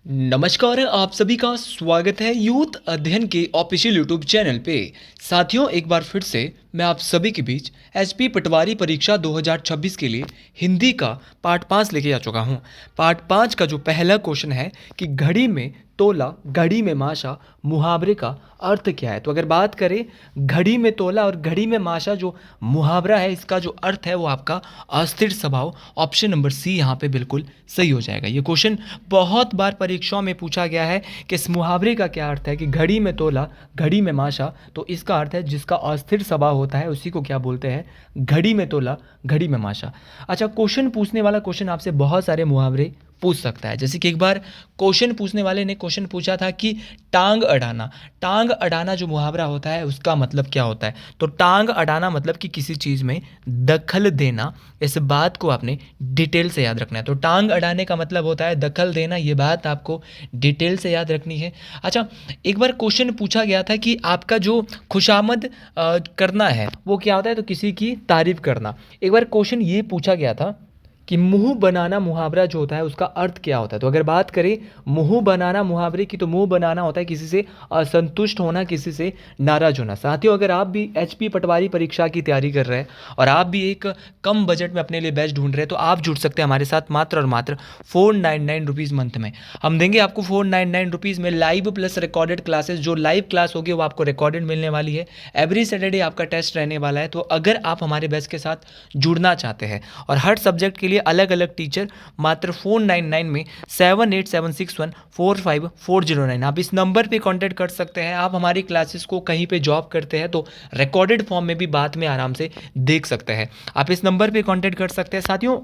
नमस्कार, आप सभी का स्वागत है यूथ अध्ययन के ऑफिशियल यूट्यूब चैनल पे। साथियों, एक बार फिर से मैं आप सभी के बीच एचपी पटवारी परीक्षा 2026 के लिए हिंदी का पार्ट 5 लेके आ चुका हूँ। पार्ट 5 का जो पहला क्वेश्चन है कि घड़ी में तोला, घड़ी में माशा, मुहावरे का अर्थ क्या है। तो अगर बात करें घड़ी में तोला और घड़ी में माशा, जो मुहावरा है, इसका जो अर्थ है वो आपका अस्थिर स्वभाव। ऑप्शन नंबर सी यहाँ पे बिल्कुल सही हो जाएगा। ये क्वेश्चन बहुत बार परीक्षाओं में पूछा गया है कि इस मुहावरे का क्या अर्थ है कि घड़ी में तोला, घड़ी में माशा। तो इसका अर्थ है जिसका अस्थिर स्वभाव होता है उसी को क्या बोलते हैं, घड़ी में तोला, घड़ी में माशा। अच्छा, क्वेश्चन पूछने वाला क्वेश्चन आपसे बहुत सारे मुहावरे पूछ सकता है। जैसे कि एक बार क्वेश्चन पूछने वाले ने क्वेश्चन पूछा था कि टांग अड़ाना, टांग अड़ाना जो मुहावरा होता है उसका मतलब क्या होता है। तो टांग अड़ाना मतलब कि किसी चीज़ में दखल देना। इस बात को आपने डिटेल से याद रखना है। तो टांग अड़ाने का मतलब होता है दखल देना, ये बात आपको डिटेल से याद रखनी है। अच्छा, एक बार क्वेश्चन पूछा गया था कि आपका जो खुशामद करना है वो क्या होता है, तो किसी की तारीफ करना। एक बार क्वेश्चन ये पूछा गया था कि मुंह बनाना मुहावरा जो होता है उसका अर्थ क्या होता है। तो अगर बात करें मुंह बनाना मुहावरे की, तो मुंह बनाना होता है किसी से असंतुष्ट होना, किसी से नाराज होना। साथियों, अगर आप भी एचपी पटवारी परीक्षा की तैयारी कर रहे हैं और आप भी एक कम बजट में अपने लिए बैच ढूंढ रहे हैं, तो आप जुड़ सकते हैं हमारे साथ मात्र और मात्र 499 रुपीज़ मंथ में। हम देंगे आपको 499 रुपीज़ में लाइव प्लस रिकॉर्डेड क्लासेस। जो लाइव क्लास होगी वो आपको रिकॉर्डेड मिलने वाली है। एवरी सैटरडे आपका टेस्ट रहने वाला है। तो अगर आप हमारे बैच के साथ जुड़ना चाहते हैं और हर सब्जेक्ट के लिए अलग अलग टीचर, मात्र 499 में 7876145409, आप इस नंबर पे कांटेक्ट कर सकते हैं। आप हमारी क्लासेस को कहीं पे जॉब करते हैं तो रिकॉर्डेड फॉर्म में भी बाद में आराम से देख सकते हैं। आप इस नंबर पे कांटेक्ट कर सकते हैं। साथियों,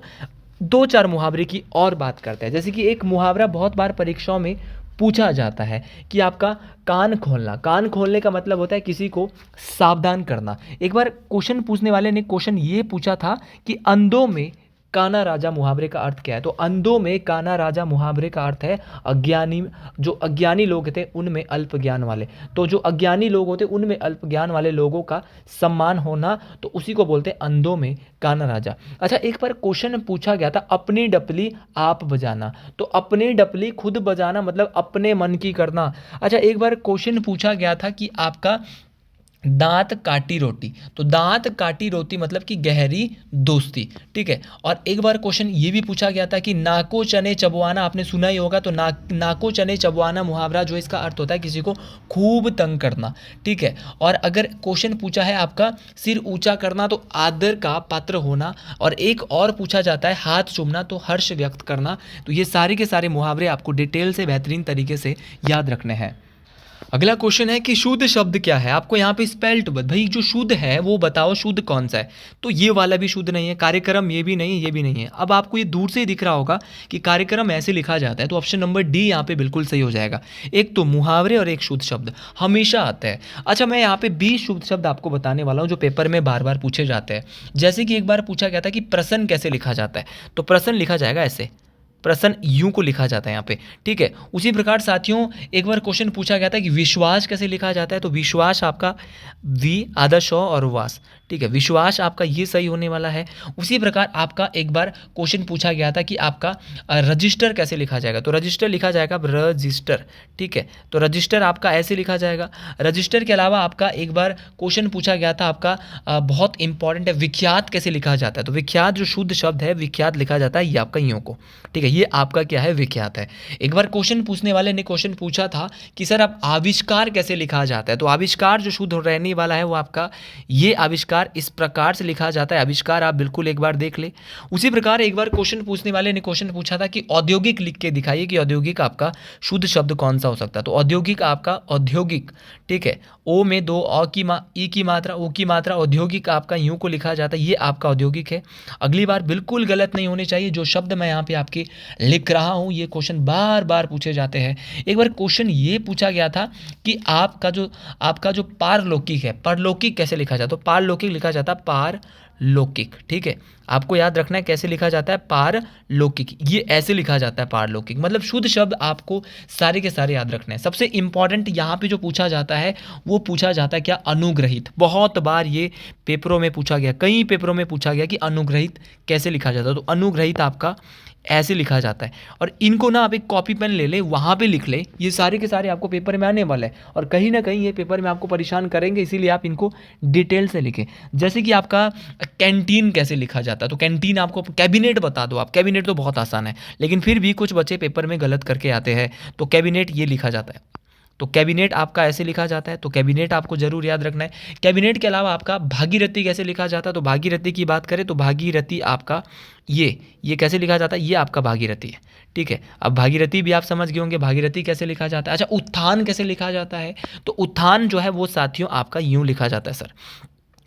दो चार मुहावरे की और बात करते हैं। जैसे कि एक मुहावरा बहुत बार परीक्षाओं में पूछा जाता है कि आपका कान खोलना। कान खोलने का मतलब होता है किसी को सावधान करना। एक बार क्वेश्चन पूछने वाले ने क्वेश्चन ये पूछा था कि अंधों में काना राजा मुहावरे का अर्थ क्या है। तो अंधों में काना राजा मुहावरे का अर्थ है अज्ञानी। जो अज्ञानी लोग थे उनमें अल्प ज्ञान वाले। तो जो अज्ञानी लोग होते उनमें अल्प ज्ञान वाले लोगों का सम्मान होना, तो उसी को बोलते हैं अंधों में काना राजा। अच्छा, एक बार क्वेश्चन पूछा गया था अपनी डपली आप बजाना। तो अपनी डपली खुद बजाना मतलब अपने मन की करना। अच्छा, एक बार क्वेश्चन पूछा गया था कि आपका दांत काटी रोटी। तो दांत काटी रोटी मतलब कि गहरी दोस्ती, ठीक है। और एक बार क्वेश्चन ये भी पूछा गया था कि नाको चने चबवाना, आपने सुना ही होगा। तो नाको चने चबवाना मुहावरा जो इसका अर्थ होता है किसी को खूब तंग करना, ठीक है। और अगर क्वेश्चन पूछा है आपका सिर ऊंचा करना, तो आदर का पात्र होना। और एक और पूछा जाता है हाथ चूमना, तो हर्ष व्यक्त करना। तो ये सारे के सारे मुहावरे आपको डिटेल से बेहतरीन तरीके से याद रखने हैं। अगला क्वेश्चन है कि शुद्ध शब्द क्या है। आपको यहाँ पे स्पेल टू बट भाई जो शुद्ध है वो बताओ, शुद्ध कौन सा है। तो ये वाला भी शुद्ध नहीं है, कार्यक्रम ये भी नहीं है, ये भी नहीं है। अब आपको ये दूर से ही दिख रहा होगा कि कार्यक्रम ऐसे लिखा जाता है, तो ऑप्शन नंबर डी यहाँ पे बिल्कुल सही हो जाएगा। एक तो मुहावरे और एक शुद्ध शब्द हमेशा आता है। अच्छा, मैं यहाँ पे 20 शुद्ध शब्द आपको बताने वाला हूँ जो पेपर में बार बार पूछे जाते हैं। जैसे कि एक बार पूछा गया था कि प्रश्न कैसे लिखा जाता है। तो प्रश्न लिखा जाएगा ऐसे, प्रश्न यूं को लिखा जाता है यहाँ पे, ठीक है। उसी प्रकार साथियों, एक बार क्वेश्चन पूछा गया था कि विश्वास कैसे लिखा जाता है। तो विश्वास आपका वी आधा शौ और वास, ठीक है। विश्वास आपका ये सही होने वाला है। उसी प्रकार आपका एक बार क्वेश्चन पूछा गया था कि आपका रजिस्टर कैसे लिखा जाएगा। तो रजिस्टर लिखा जाएगा रजिस्टर, ठीक है। तो रजिस्टर आपका ऐसे लिखा जाएगा। रजिस्टर के अलावा आपका एक बार क्वेश्चन पूछा गया था आपका बहुत इंपॉर्टेंट है, विख्यात कैसे लिखा जाता है। तो विख्यात जो शुद्ध शब्द है विख्यात लिखा जाता है ये आपका यूं को, ठीक है। ये आपका क्या है, विख्यात है। एक बार क्वेश्चन पूछने वाले ने क्वेश्चन पूछा था कि सर आप आविष्कार कैसे लिखा जाता है। तो आविष्कार जो शुद्ध रहने वाला है वो आपका ये आविष्कार इस प्रकार से लिखा जाता है। आविष्कार आप बिल्कुल एक बार देख ले। उसी प्रकार एक बार क्वेश्चन पूछने वाले ने क्वेश्चन पूछा था कि औद्योगिक लिख के दिखाइए कि औद्योगिक आपका शुद्ध शब्द कौन सा हो सकता है। तो औद्योगिक आपका औद्योगिक, ठीक है। ओ में दो ई की मात्रा, ओ की मात्रा, औद्योगिक आपका यूं को लिखा जाता है, ये आपका औद्योगिक है। अगली बार बिल्कुल गलत नहीं होने चाहिए। जो शब्द मैं यहाँ पे आपके लिख रहा हूँ ये क्वेश्चन बार बार पूछे जाते हैं। एक बार क्वेश्चन ये पूछा गया था कि आपका जो पारलौकिक है, परलौकिक कैसे लिखा जाता है। तो पारलौकिक लिखा जाता है पारलौकिक, ठीक है। आपको याद रखना है कैसे लिखा जाता है पारलौकिक, ये ऐसे लिखा जाता है पारलौकिक। मतलब शुद्ध शब्द आपको सारे के सारे याद रखने हैं। सबसे इंपॉर्टेंट यहाँ पे जो पूछा जाता है वो पूछा जाता है क्या, अनुग्रहित। बहुत बार ये पेपरों में पूछा गया, कई पेपरों में पूछा गया कि अनुग्रहित कैसे लिखा जाता है। तो अनुग्रहित आपका ऐसे लिखा जाता है। और इनको ना आप एक कॉपी पेन ले ले, वहाँ पे लिख ले, ये सारे के सारे आपको पेपर में आने वाले हैं और कहीं ना कहीं ये पेपर में आपको परेशान करेंगे, इसीलिए आप इनको डिटेल से लिखें। जैसे कि आपका कैंटीन कैसे लिखा जाता है, तो कैंटीन आपको कैबिनेट बता दो आप, कैबिनेट तो बहुत आसान है, लेकिन फिर भी कुछ बच्चे पेपर में गलत करके आते हैं, तो कैबिनेट ये लिखा जाता है। तो कैबिनेट आपका ऐसे लिखा जाता है, तो कैबिनेट आपको जरूर याद रखना है। कैबिनेट के अलावा आपका भागीरथी कैसे लिखा जाता है, तो भागीरथी की बात करें तो भागीरथी आपका ये कैसे लिखा जाता है, ये आपका भागीरथी है, ठीक है। अब भागीरथी भी आप समझ गए होंगे, भागीरथी कैसे लिखा जाता है। अच्छा, उत्थान कैसे लिखा जाता है, तो उत्थान जो है वो साथियों आपका यूँ लिखा जाता है सर।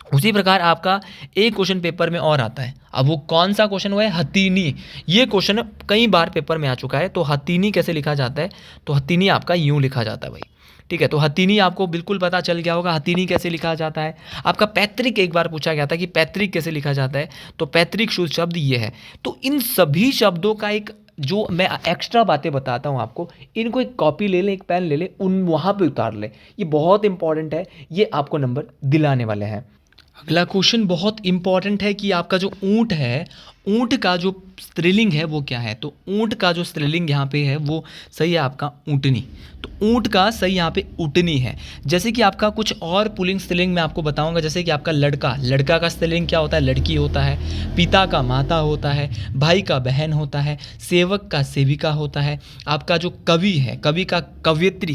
उसी प्रकार आपका एक क्वेश्चन पेपर में और आता है, अब वो कौन सा क्वेश्चन हुआ है, हथीनी। ये क्वेश्चन कई बार पेपर में आ चुका है, तो हथीनी कैसे लिखा जाता है, तो हथीनी आपका यूँ लिखा जाता है भाई, ठीक है। तो हथीनी आपको बिल्कुल पता चल गया होगा, हथीनी कैसे लिखा जाता है। आपका पैतृक एक बार पूछा गया था कि पैतृक कैसे लिखा जाता है, तो पैतृक शुद्ध शब्द ये है। तो इन सभी शब्दों का एक जो मैं एक्स्ट्रा बातें बताता हूँ आपको, इनको एक कॉपी ले लें, एक पेन ले लें, उन वहाँ पे उतार लें, ये बहुत इंपॉर्टेंट है, ये आपको नंबर दिलाने वाले हैं। अगला क्वेश्चन बहुत इंपॉर्टेंट है कि आपका जो ऊँट है, ऊँट का जो स्त्रीलिंग है वो क्या है, तो ऊँट का जो स्त्रीलिंग यहाँ पे है वो सही है आपका ऊँटनी। तो ऊँट का सही यहाँ पे ऊँटनी है। जैसे कि आपका कुछ और पुल्लिंग स्त्रीलिंग मैं आपको बताऊंगा, जैसे कि आपका लड़का का स्त्रीलिंग क्या होता है, लड़की होता है। पिता का माता होता है, भाई का बहन होता है, सेवक का सेविका होता है। आपका जो कवि है, कवि का कवयित्री,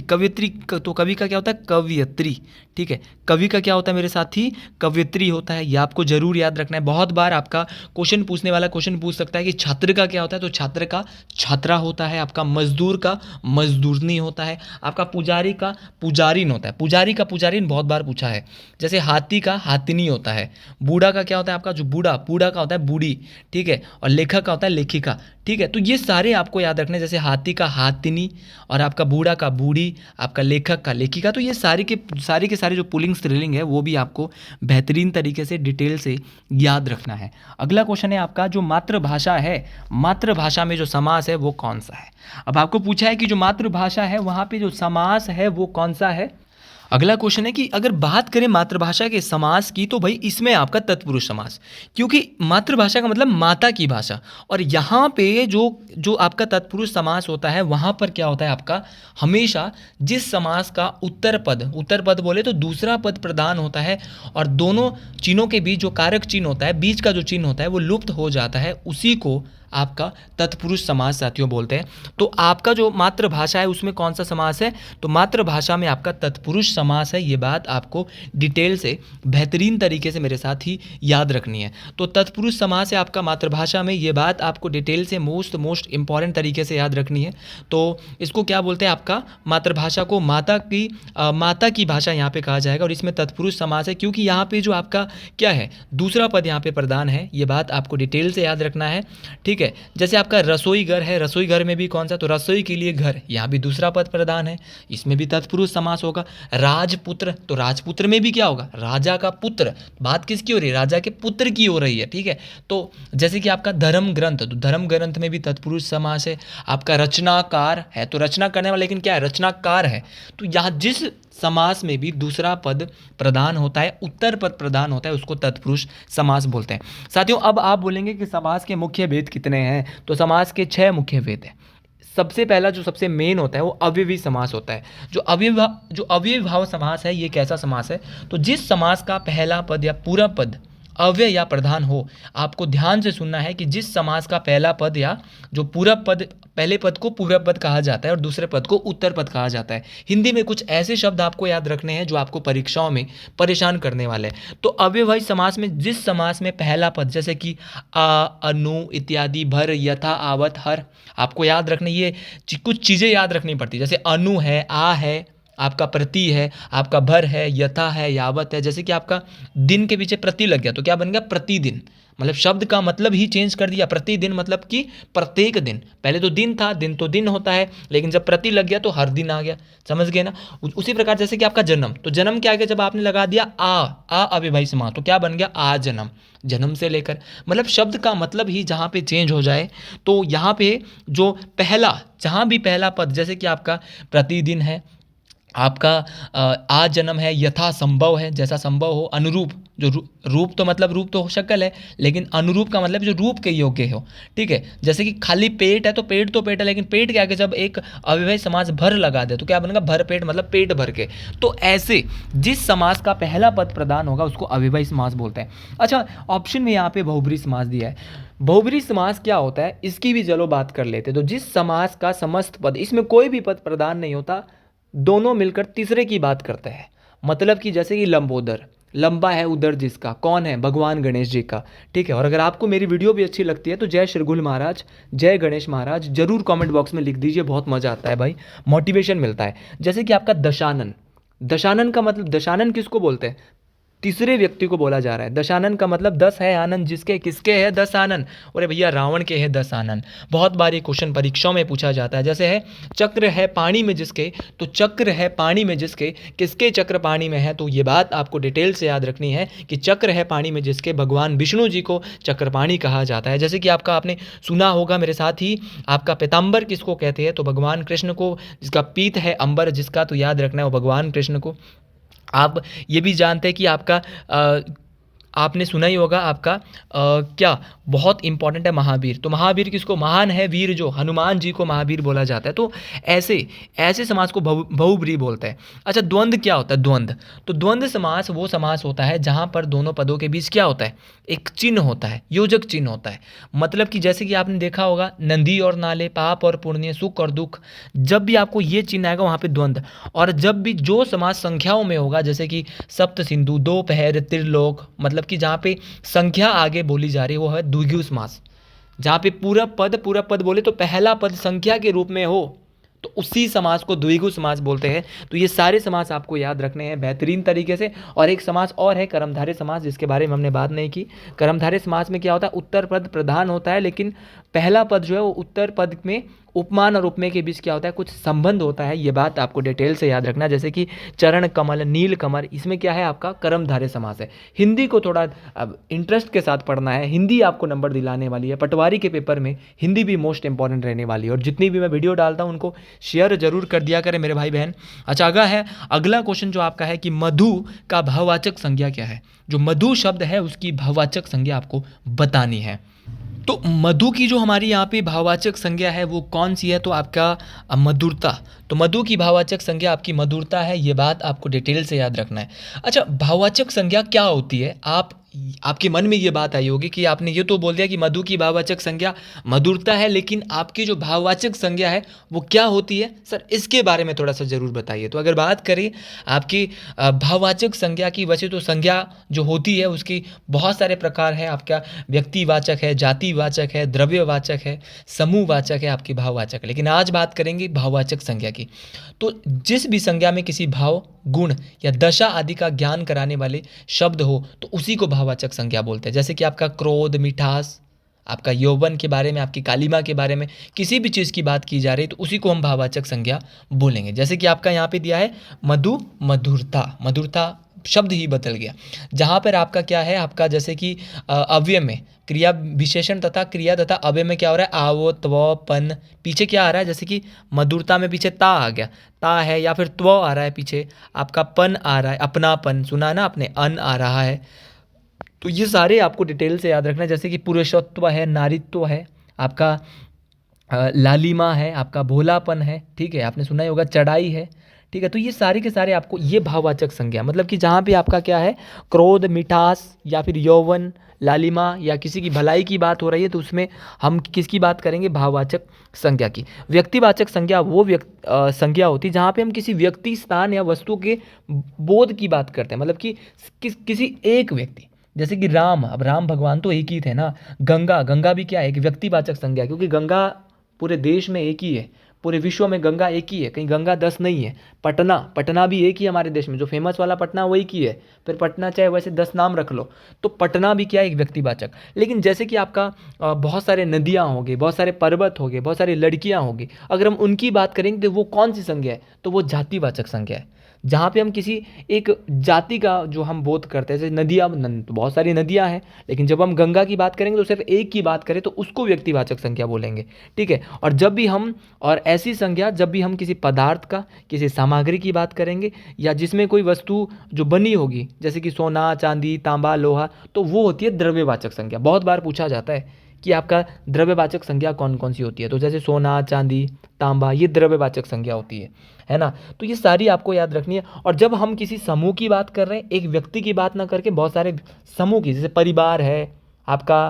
तो कवि का क्या होता है, कवयित्री, ठीक है। कवि का क्या होता है मेरे साथी, कवयित्री होता है, ये आपको जरूर याद रखना है। बहुत बार आपका क्वेश्चन पूछने वाला क्वेश्चन पूछ सकता है कि छात्र का क्या होता है, तो छात्र का छात्रा होता है। आपका मजदूर का मजदूरनी होता है। आपका पुजारी का पुजारिन होता है, पुजारी का पुजारिन बहुत बार पूछा है। जैसे हाथी का हाथिनी होता है। बूढ़ा का क्या होता है आपका, जो बूढ़ा का होता है बूढ़ी, ठीक है। और लेखक का होता है लेखिका, ठीक है। तो ये सारे आपको याद रखने, जैसे हाथी का हाथिनी और आपका बूढ़ा का बूढ़ी, आपका लेखक का लेखिका। तो ये सारे के सारे जो पुल्लिंग स्त्रीलिंग है वो भी आपको बेहतरीन तरीके से डिटेल से याद रखना है। अगला क्वेश्चन है आपका, जो मातृभाषा है, मातृभाषा में जो समास है वो कौन सा है। अब आपको पूछा है कि जो मातृभाषा है वहाँ पे जो समास है वो कौन सा है। अगला क्वेश्चन है कि अगर बात करें मातृभाषा के समास की, तो भाई इसमें आपका तत्पुरुष समास, क्योंकि मातृभाषा का मतलब माता की भाषा, और यहाँ पे जो आपका तत्पुरुष समास होता है वहाँ पर क्या होता है आपका, हमेशा जिस समास का उत्तर पद बोले तो दूसरा पद प्रधान होता है, और दोनों चिन्हों के बीच जो कारक चिन्ह होता है, बीच का जो चिन्ह होता है वो लुप्त हो जाता है, उसी को आपका तत्पुरुष समास साथियों बोलते हैं। तो आपका जो मातृभाषा है उसमें कौन सा समास है, तो मातृभाषा में आपका तत्पुरुष समास है। ये बात आपको डिटेल से बेहतरीन तरीके से मेरे साथ ही याद रखनी है। तो तत्पुरुष समास है आपका मातृभाषा में, ये बात आपको डिटेल से मोस्ट इंपॉर्टेंट तरीके से याद रखनी है। तो इसको क्या बोलते हैं, आपका मातृभाषा को माता की भाषा यहाँ पे कहा जाएगा, और इसमें तत्पुरुष समास है क्योंकि यहाँ पे जो आपका क्या है, दूसरा पद यहाँ पे प्रधान है। ये बात आपको डिटेल से याद रखना है, ठीक है। जैसे आपका रसोई घर है, रसोई घर में भी कौन सा, तो रसोई के लिए घर, यहाँ भी दूसरा पद प्रधान है, इसमें भी तत्पुरुष समास होगा। राजपुत्र, तो राजपुत्र में भी क्या होगा, राजा का पुत्र, बात किसकी हो रही है, राजा के पुत्र की हो रही है, ठीक है। तो जैसे कि आपका धर्म ग्रंथ, तो धर्म ग्रंथ में भी तत्पुरुष समास है। आपका रचनाकार है, तो रचना करने वाला, लेकिन क्या है, रचनाकार है। तो यहाँ जिस समास में भी दूसरा पद प्रधान होता है, उत्तर पद प्रधान होता है, उसको तत्पुरुष समास बोलते हैं। साथियों, अब आप बोलेंगे कि समास के मुख्य भेद कितने हैं, तो समास के 6 मुख्य भेद हैं। सबसे पहला जो सबसे मेन होता है वो अव्ययी समास होता है। जो अव्ययी भाव समास है, ये कैसा समास है, तो जिस समास का पहला पद या पूरा पद अव्यय या प्रधान हो। आपको ध्यान से सुनना है कि जिस समास का पहला पद या जो पूरा पद, पहले पद को पूरा पद कहा जाता है और दूसरे पद को उत्तर पद कहा जाता है। हिंदी में कुछ ऐसे शब्द आपको याद रखने हैं जो आपको परीक्षाओं में परेशान करने वाले हैं। तो अव्ययभावी समास में जिस समास में पहला पद, जैसे कि आ, अनु इत्यादि, भर, यथा, आवत, हर, आपको याद रखने, ये कुछ चीज़ें याद रखनी पड़ती है। जैसे अनु है, आ है, आपका प्रति है, आपका भर है, यथा है, यावत है। जैसे कि आपका दिन के पीछे प्रति लग गया तो क्या बन गया, प्रतिदिन, मतलब शब्द का मतलब ही चेंज कर दिया। प्रतिदिन मतलब कि प्रत्येक दिन, पहले तो दिन था, दिन तो दिन होता है, लेकिन जब प्रति लग गया तो हर दिन आ गया, समझ गए ना। उसी प्रकार जैसे कि आपका जन्म, तो जन्म के आगे जब आपने लगा दिया आ अव्ययभावी समास, तो क्या बन गया, आ जन्म, जन्म से लेकर, मतलब शब्द का मतलब ही जहाँ पे चेंज हो जाए। तो यहाँ पे जो पहला, जहाँ भी पहला पद, जैसे कि आपका प्रतिदिन है, आपका आज जन्म है, यथा संभव है, जैसा संभव हो, अनुरूप, जो रूप तो मतलब रूप तो शक्ल है, लेकिन अनुरूप का मतलब जो रूप के योग्य हो, ठीक है। जैसे कि खाली पेट है तो पेट है, लेकिन पेट के आगे जब एक अव्ययभावी समास भर लगा दे तो क्या बनेगा, भर पेट, मतलब पेट भर के। तो ऐसे जिस समास का पहला पद प्रधान होगा उसको अव्ययभावी समास बोलते हैं। अच्छा, ऑप्शन में यहाँ पे बहुब्रीहि समास दिया है। बहुब्रीहि समास क्या होता है, इसकी भी चलो बात कर लेते। तो जिस समास का समस्त पद, इसमें कोई भी पद प्रधान नहीं होता, दोनों मिलकर तीसरे की बात करते हैं। मतलब कि जैसे कि लंबोदर, लंबा है उदर जिसका, कौन है, भगवान गणेश जी का, ठीक है। और अगर आपको मेरी वीडियो भी अच्छी लगती है तो जय श्रीगुल महाराज, जय गणेश महाराज जरूर कमेंट बॉक्स में लिख दीजिए, बहुत मज़ा आता है भाई, मोटिवेशन मिलता है। जैसे कि आपका दशानन, दशानन का मतलब, दशानन किसको बोलते हैं, तीसरे व्यक्ति को बोला जा रहा है। दशानन का मतलब 10 है आनंद जिसके, किसके है, 10 आनंद। अरे भैया रावण के है 10 आनंद। बहुत बार ये क्वेश्चन परीक्षाओं में पूछा जाता है। जैसे है चक्र है पानी में जिसके, तो चक्र है पानी में जिसके, किसके चक्र पानी में है, तो ये बात आपको डिटेल से याद रखनी है कि चक्र है पानी में जिसके, भगवान विष्णु जी को चक्रपाणी कहा जाता है। जैसे कि आपका आपने सुना होगा मेरे साथ ही, आपका पीताम्बर किसको कहते हैं, तो भगवान कृष्ण को। जिसका पीत है अंबर जिसका, तो याद रखना है वो भगवान कृष्ण को। आप ये भी जानते हैं कि आपका आपने सुना ही होगा आपका क्या बहुत इंपॉर्टेंट है, महावीर। तो महावीर किसको, महान है वीर जो, हनुमान जी को महावीर बोला जाता है। तो ऐसे ऐसे समास को बहुब्रीहि बोलते हैं। अच्छा, द्वंद्व क्या होता है, द्वंद्व, तो द्वंद्व समास वो समास होता है जहाँ पर दोनों पदों के बीच क्या होता है, एक चिन्ह होता है, योजक चिन्ह होता है। मतलब कि जैसे कि आपने देखा होगा नदी और नाले, पाप और पुण्य, सुख और दुख, जब भी आपको ये चिन्ह आएगा वहाँ पे द्वंद्व। और जब भी जो समास संख्याओं में होगा, जैसे कि सप्त सिंधु, दोपहर, त्रिलोक, मतलब कि जहाँ पे संख्या आगे बोली जा रही है वो है द्विगु समास। जहाँ पे पूरा पद बोले तो पहला पद संख्या के रूप में हो तो उसी समास को द्विगु समास बोलते हैं। तो ये सारे समास आपको याद रखने हैं बेहतरीन तरीके से। और एक समास और है कर्मधारय समास, जिसके बारे में हमने बात नहीं की। कर्मधारय समास में क्या होता है, उत्तर पद प्रधान होता है, लेकिन पहला पद जो है वो उत्तर पद में उपमान और उपमेय के बीच क्या होता है, कुछ संबंध होता है। ये बात आपको डिटेल से याद रखना। जैसे कि चरण कमल, नील कमल, इसमें क्या है आपका कर्मधारय समास है। हिंदी को थोड़ा अब इंटरेस्ट के साथ पढ़ना है, हिंदी आपको नंबर दिलाने वाली है। पटवारी के पेपर में हिंदी भी मोस्ट इंपॉर्टेंट रहने वाली है। और जितनी भी मैं वीडियो डालता हूँ उनको शेयर जरूर कर दिया करें मेरे भाई बहन। अच्छा, अगला क्वेश्चन जो आपका है कि मधु का भाववाचक संज्ञा क्या है। जो मधु शब्द है उसकी भाववाचक संज्ञा आपको बतानी है। तो मधु की जो हमारी यहाँ पे भाववाचक संज्ञा है वो कौन सी है, तो आपका मधुरता। तो मधु की भाववाचक संज्ञा आपकी मधुरता है, ये बात आपको डिटेल से याद रखना है। अच्छा, भाववाचक संज्ञा क्या होती है, आपके मन में ये बात आई होगी कि आपने ये तो बोल दिया कि मधु की भाववाचक संज्ञा मधुरता है, लेकिन आपकी जो भाववाचक संज्ञा है वो क्या होती है सर, इसके बारे में थोड़ा सा ज़रूर बताइए। तो अगर बात करें आपकी भाववाचक संज्ञा की, वैसे तो संज्ञा जो होती है उसकी बहुत सारे प्रकार है। आपका व्यक्तिवाचक है, जातिवाचक है, द्रव्यवाचक है, समूहवाचक है, आपकी भाववाचक है। लेकिन आज बात करेंगे भाववाचक संज्ञा की। तो जिस भी संज्ञा में किसी भाव, गुण या दशा आदि का ज्ञान कराने वाले शब्द हो तो उसी को भाववाचक संज्ञा बोलते हैं। जैसे कि आपका क्रोध, मिठास, आपका यौवन के बारे में, आपकी कालिमा के बारे में, किसी भी चीज़ की बात की जा रही है तो उसी को हम भाववाचक संज्ञा बोलेंगे। जैसे कि आपका यहाँ पे दिया है मधु, मधुरता, मधुरता शब्द ही बदल गया। जहाँ पर आपका क्या है, आपका जैसे कि अव्यय में क्रिया विशेषण तथा क्रिया तथा अव्यय में क्या हो रहा है, आवो, त्व, पन, पीछे क्या आ रहा है, जैसे कि मधुरता में पीछे ता आ गया, ता है, या फिर त्व आ रहा है पीछे, आपका पन आ रहा है, अपनापन सुना ना आपने, अन आ रहा है। तो ये सारे आपको डिटेल से याद रखना है। जैसे कि पुरुषत्व है, नारीत्व है, आपका लालिमा है, आपका भोलापन है, ठीक है, आपने सुना ही होगा, चढ़ाई है, ठीक है। तो ये सारे के सारे आपको ये भाववाचक संज्ञा, मतलब कि जहाँ पे आपका क्या है, क्रोध, मिठास या फिर यौवन, लालिमा या किसी की भलाई की बात हो रही है तो उसमें हम किसकी बात करेंगे, भाववाचक संज्ञा की। व्यक्तिवाचक संज्ञा वो संज्ञा होती है जहाँ पे हम किसी व्यक्ति, स्थान या वस्तु के बोध की बात करते हैं। मतलब कि किसी एक व्यक्ति, जैसे कि राम, अब राम भगवान तो एक ही थे ना। गंगा, गंगा भी क्या है, एक व्यक्तिवाचक संज्ञा, क्योंकि गंगा पूरे देश में एक ही है, पूरे विश्व में गंगा एक ही है, कहीं गंगा 10 नहीं है। पटना, पटना भी एक ही हमारे देश में, जो फेमस वाला पटना वही की है, फिर पटना चाहे वैसे 10 नाम रख लो, तो पटना भी क्या है, एक व्यक्तिवाचक। लेकिन जैसे कि आपका बहुत सारे नदियाँ हो गई, बहुत सारे पर्वत हो गए, बहुत सारी लड़कियाँ होगी, अगर हम उनकी बात करेंगे तो वो कौन सी संज्ञा है, तो वो जातिवाचक संज्ञा है। जहाँ पे हम किसी एक जाति का जो हम बोध करते हैं, जैसे नदियाँ, तो बहुत सारी नदियाँ हैं, लेकिन जब हम गंगा की बात करेंगे तो सिर्फ एक की बात करें तो उसको व्यक्तिवाचक संज्ञा बोलेंगे। ठीक है, और जब भी हम, और ऐसी संज्ञा जब भी हम किसी पदार्थ का, किसी सामग्री की बात करेंगे, या जिसमें कोई वस्तु जो बनी होगी, जैसे कि सोना, चांदी, तांबा, लोहा, तो वो होती है द्रव्यवाचक संज्ञा। बहुत बार पूछा जाता है कि आपका द्रव्यवाचक संज्ञा कौन कौन सी होती है, तो जैसे सोना, चांदी, तांबा, ये द्रव्यवाचक संज्ञा होती है ना। तो ये सारी आपको याद रखनी है। और जब हम किसी समूह की बात कर रहे हैं, एक व्यक्ति की बात ना करके बहुत सारे समूह की, जैसे परिवार है आपका,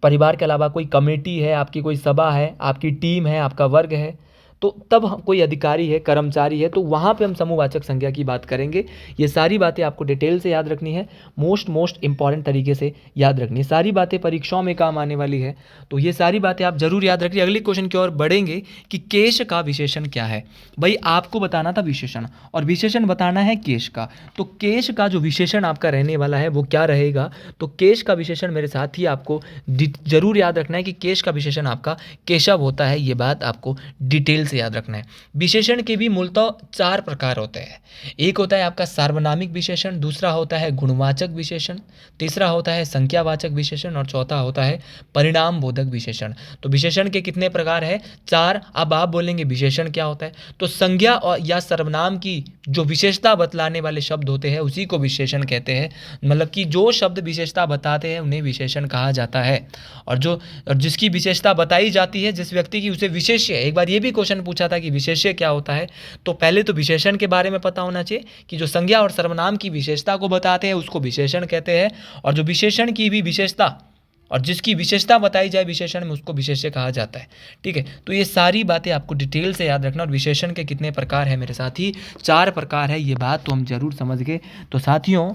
परिवार के अलावा कोई कमेटी है आपकी, कोई सभा है आपकी, टीम है आपका, वर्ग है, तो तब कोई अधिकारी है, कर्मचारी है, तो वहाँ पे हम समूहवाचक संज्ञा की बात करेंगे। ये सारी बातें आपको डिटेल से याद रखनी है, मोस्ट इंपॉर्टेंट तरीके से याद रखनी है। सारी बातें परीक्षाओं में काम आने वाली है, तो ये सारी बातें आप जरूर याद रखिए। अगले क्वेश्चन की ओर बढ़ेंगे कि केश का विशेषण क्या है। भाई आपको बताना था विशेषण, और विशेषण बताना है केश का। तो केश का जो विशेषण आपका रहने वाला है वो क्या रहेगा, तो केश का विशेषण मेरे साथ ही आपको जरूर याद रखना है कि केश का विशेषण आपका केशव होता है। ये बात आपको डिटेल से याद रखना है। विशेषण के भी मूलतः 4 प्रकार होते हैं। एक होता है आपका सार्वनामिक विशेषण, दूसरा होता है गुणवाचक विशेषण, तीसरा होता है संख्यावाचक विशेषण, और चौथा होता है परिणाम बोधक विशेषण। तो विशेषण के कितने प्रकार है? 4। अब आप बोलेंगे विशेषण क्या होता है, तो संज्ञा और या सर्वनाम की जो विशेषता बतलाने वाले शब्द होते हैं उसी को विशेषण कहते हैं। मतलब कि जो शब्द विशेषता बताते हैं उन्हें विशेषण कहा जाता है। और जिसकी विशेषता बताई जाती है जिस व्यक्ति की, उसे विशेष्य। एक बार ये भी क्वेश्चन पूछा था कि विशेष्य क्या होता है, तो पहले तो विशेषण के बारे में पता होना चाहिए कि जो संज्ञा और सर्वनाम की विशेषता को बताते हैं उसको विशेषण कहते हैं, और जो विशेषण की भी विशेषता और जिसकी विशेषता बताई जाए विशेषण में उसको विशेष्य कहा जाता है। ठीक है, तो ये सारी बातें आपको डिटेल से याद रखना। और विशेषण के कितने प्रकार है मेरे साथी? 4 प्रकार है। ये बात तो हम जरूर समझ गए। तो साथियों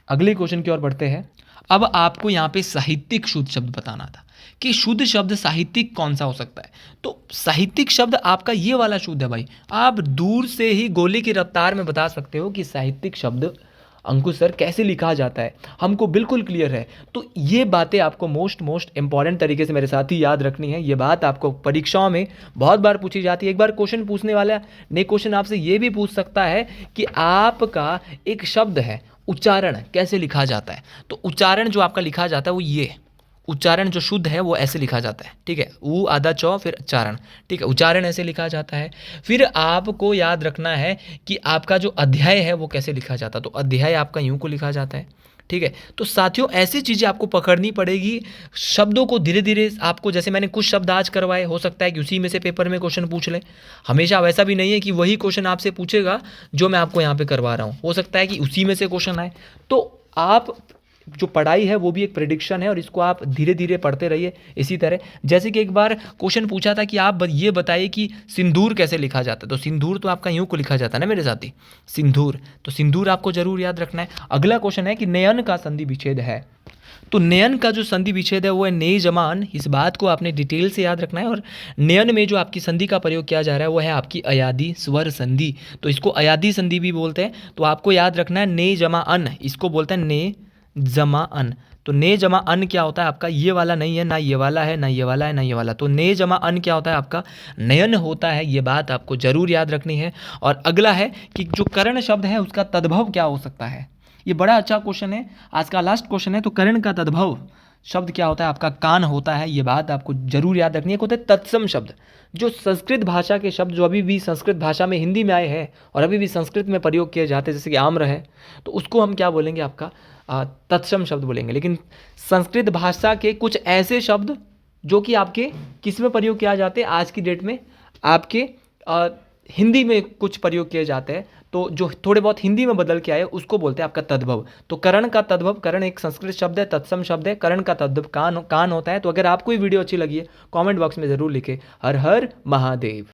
अगले क्वेश्चन की ओर बढ़ते हैं। अब आपको यहाँ पे साहित्यिक शुद्ध शब्द बताना था कि शुद्ध शब्द साहित्यिक कौन सा हो सकता है। तो साहित्यिक शब्द आपका ये वाला शुद्ध है भाई। आप दूर से ही गोली की रफ्तार में बता सकते हो कि साहित्यिक शब्द अंकुश सर कैसे लिखा जाता है, हमको बिल्कुल क्लियर है। तो ये बातें आपको मोस्ट इंपॉर्टेंट तरीके से मेरे साथ ही याद रखनी है। ये बात आपको परीक्षाओं में बहुत बार पूछी जाती है। एक बार क्वेश्चन पूछने वाला ने क्वेश्चन आपसे ये भी पूछ सकता है कि आपका एक शब्द है, उच्चारण कैसे लिखा जाता है। तो उच्चारण जो आपका लिखा जाता है वो ये, उच्चारण जो शुद्ध है वो ऐसे लिखा जाता है। ठीक है, ऊ आधा चौ फिर उच्चारण। ठीक है, उच्चारण ऐसे लिखा जाता है। फिर आपको याद रखना है कि आपका जो अध्याय है वो कैसे लिखा जाता है। तो अध्याय आपका यूं को लिखा जाता है। ठीक है, तो साथियों ऐसी चीज़ें आपको पकड़नी पड़ेगी। शब्दों को धीरे धीरे आपको, जैसे मैंने कुछ शब्द आज करवाए, हो सकता है कि उसी में से पेपर में क्वेश्चन पूछ ले। हमेशा वैसा भी नहीं है कि वही क्वेश्चन आपसे पूछेगा जो मैं आपको यहाँ पे करवा रहा हूँ। हो सकता है कि उसी में से क्वेश्चन आए। तो आप जो पढ़ाई है वो भी एक प्रेडिक्शन है, और इसको आप धीरे धीरे पढ़ते रहिए। इसी तरह जैसे कि एक बार क्वेश्चन पूछा था कि आप ये बताइए कि सिंदूर कैसे लिखा जाता है। तो सिंदूर तो आपका यूं को लिखा जाता है ना मेरे साथी, सिंदूर। तो सिंदूर आपको जरूर याद रखना है। अगला क्वेश्चन है कि नयन का संधि विच्छेद है। तो नयन का जो संधि विच्छेद है वो है नेय जमान। इस बात को आपने डिटेल से याद रखना है। और नयन में जो आपकी संधि का प्रयोग किया जा रहा है वो है आपकी अयादी स्वर संधि। तो इसको अयादी संधि भी बोलते हैं। तो आपको याद रखना है नेय जमा अन, इसको बोलते हैं नेय जमा अन। तो ने जमा अन क्या होता है आपका? ये वाला नहीं है, ना ये वाला है, ना ये वाला है, ना ये वाला। तो ने जमा अन क्या होता है आपका? नयन होता है। ये बात आपको जरूर याद रखनी है। और अगला है कि जो कर्ण शब्द है उसका तद्भव क्या हो सकता है। ये बड़ा अच्छा क्वेश्चन है, आज का लास्ट क्वेश्चन है। तो कर्ण का तद्भव शब्द क्या होता है आपका? कान होता है। ये बात आपको जरूर याद रखनी है। एक होता है तत्सम शब्द, जो संस्कृत भाषा के शब्द जो अभी भी संस्कृत भाषा में हिंदी में आए हैं और अभी भी संस्कृत में प्रयोग किए जाते हैं, जैसे कि आम्र है, तो उसको हम क्या बोलेंगे आपका? तत्सम शब्द बोलेंगे। लेकिन संस्कृत भाषा के कुछ ऐसे शब्द जो कि आपके किस में प्रयोग किया जाते हैं आज की डेट में, आपके हिंदी में कुछ प्रयोग किए जाते हैं, तो जो थोड़े बहुत हिंदी में बदल के आए उसको बोलते हैं आपका तद्भव। तो कर्ण का तद्भव, कर्ण एक संस्कृत शब्द है, तत्सम शब्द है, कर्ण का तद्भव कान होता है। तो अगर आपको ये वीडियो अच्छी लगी है कमेंट बॉक्स में ज़रूर लिखें। हर हर महादेव।